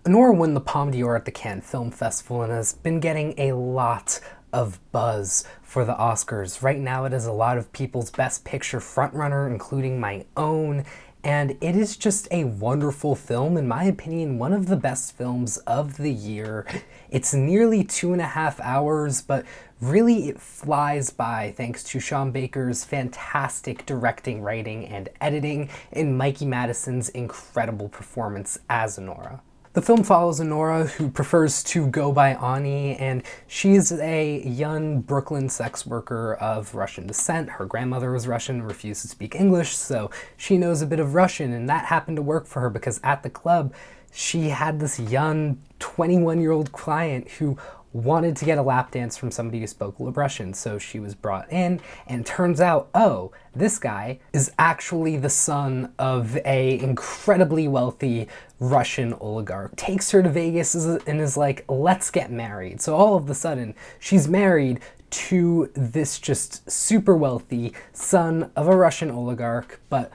Anora won the Palme d'Or at the Cannes Film Festival and has been getting a lot of buzz for the Oscars. Right now it is a lot of people's Best Picture frontrunner, including my own, and it is just a wonderful film, in my opinion, one of the best films of the year. It's nearly 2.5 hours, but really it flies by thanks to Sean Baker's fantastic directing, writing, and editing, and Mikey Madison's incredible performance as Anora. The film follows Anora, who prefers to go by Ani, and she's a young Brooklyn sex worker of Russian descent. Her grandmother was Russian, refused to speak English, so she knows a bit of Russian, and that happened to work for her because at the club, she had this young 21-year-old client who wanted to get a lap dance from somebody who spoke Russian, so she was brought in, and turns out, oh, this guy is actually the son of a incredibly wealthy Russian oligarch. Takes her to Vegas and is like, let's get married. So all of a sudden, she's married to this just super wealthy son of a Russian oligarch, but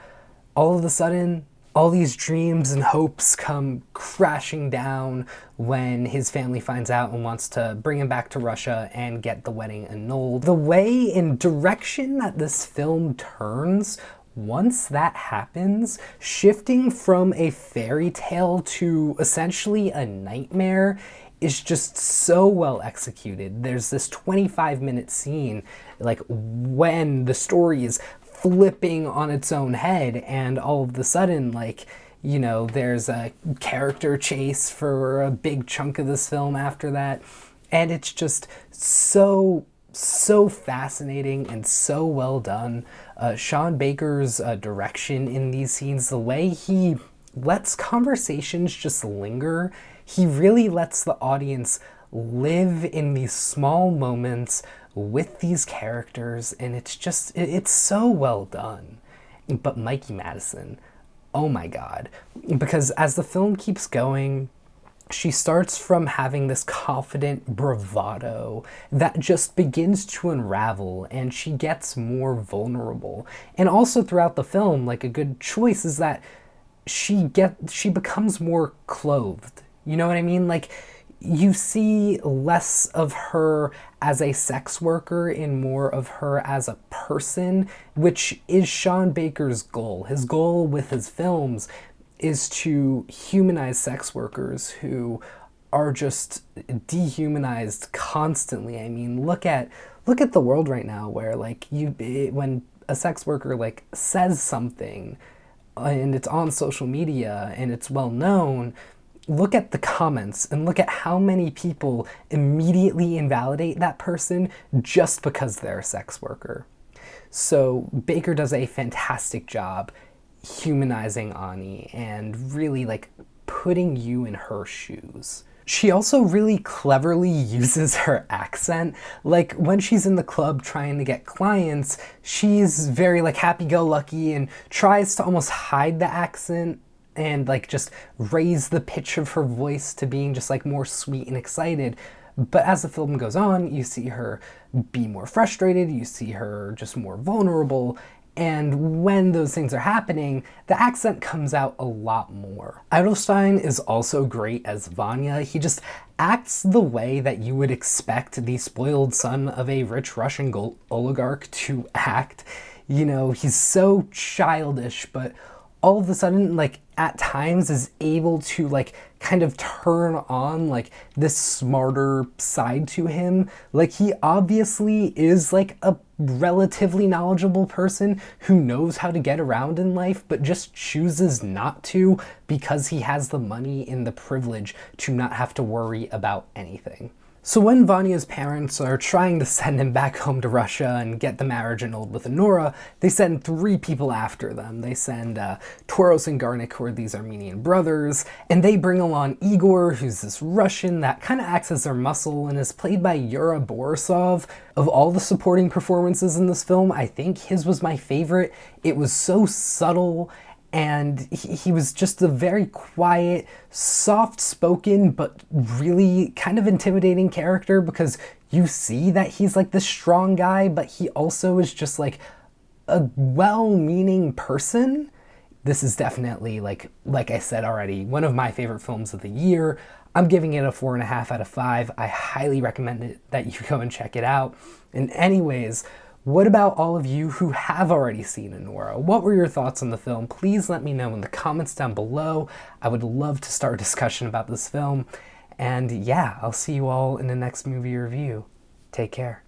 all of a sudden, all these dreams and hopes come crashing down when his family finds out and wants to bring him back to Russia and get the wedding annulled. The way and direction that this film turns once that happens, shifting from a fairy tale to essentially a nightmare, is just so well executed. There's this 25-minute scene, like when the story is flipping on its own head, and all of a sudden, like, you know, there's a character chase for a big chunk of this film after that, and it's just so fascinating and so well done. Sean Baker's direction in these scenes, the way he lets conversations just linger, he really lets the audience live in these small moments with these characters, and it's so well done. But Mikey Madison, oh my god, because as the film keeps going, she starts from having this confident bravado that just begins to unravel, and she gets more vulnerable. And also throughout the film, like, a good choice is that she becomes more clothed. You know what I mean? Like, you see less of her as a sex worker and more of her as a person, which is Sean Baker's goal. His goal with his films is to humanize sex workers who are just dehumanized constantly. I mean, look at the world right now, where like when a sex worker like says something and it's on social media and it's well known, look at the comments and look at how many people immediately invalidate that person just because they're a sex worker. So Baker does a fantastic job humanizing Ani and really like putting you in her shoes. She also really cleverly uses her accent. Like when she's in the club trying to get clients, she's very like happy-go-lucky and tries to almost hide the accent and like just raise the pitch of her voice to being just like more sweet and excited. But as the film goes on, you see her be more frustrated, you see her just more vulnerable, and when those things are happening, the accent comes out a lot more. Edelstein is also great as Vanya. He just acts the way that you would expect the spoiled son of a rich Russian oligarch to act. You know, he's so childish, but all of a sudden, like, at times is able to, like, kind of turn on, like, this smarter side to him. Like, he obviously is, like, a relatively knowledgeable person who knows how to get around in life, but just chooses not to because he has the money and the privilege to not have to worry about anything. So when Vanya's parents are trying to send him back home to Russia and get the marriage annulled with Anora, they send 3 people after them. They send Toros and Garnik, who are these Armenian brothers, and they bring along Igor, who's this Russian that kind of acts as their muscle and is played by Yura Borisov. Of all the supporting performances in this film, I think his was my favorite. It was so subtle, and he was just a very quiet, soft-spoken, but really kind of intimidating character because you see that he's like this strong guy, but he also is just like a well-meaning person. This is definitely, like I said already, one of my favorite films of the year. I'm giving it a 4.5 out of 5. I highly recommend it that you go and check it out. And anyways, what about all of you who have already seen Anora? What were your thoughts on the film? Please let me know in the comments down below. I would love to start a discussion about this film. And yeah, I'll see you all in the next movie review. Take care.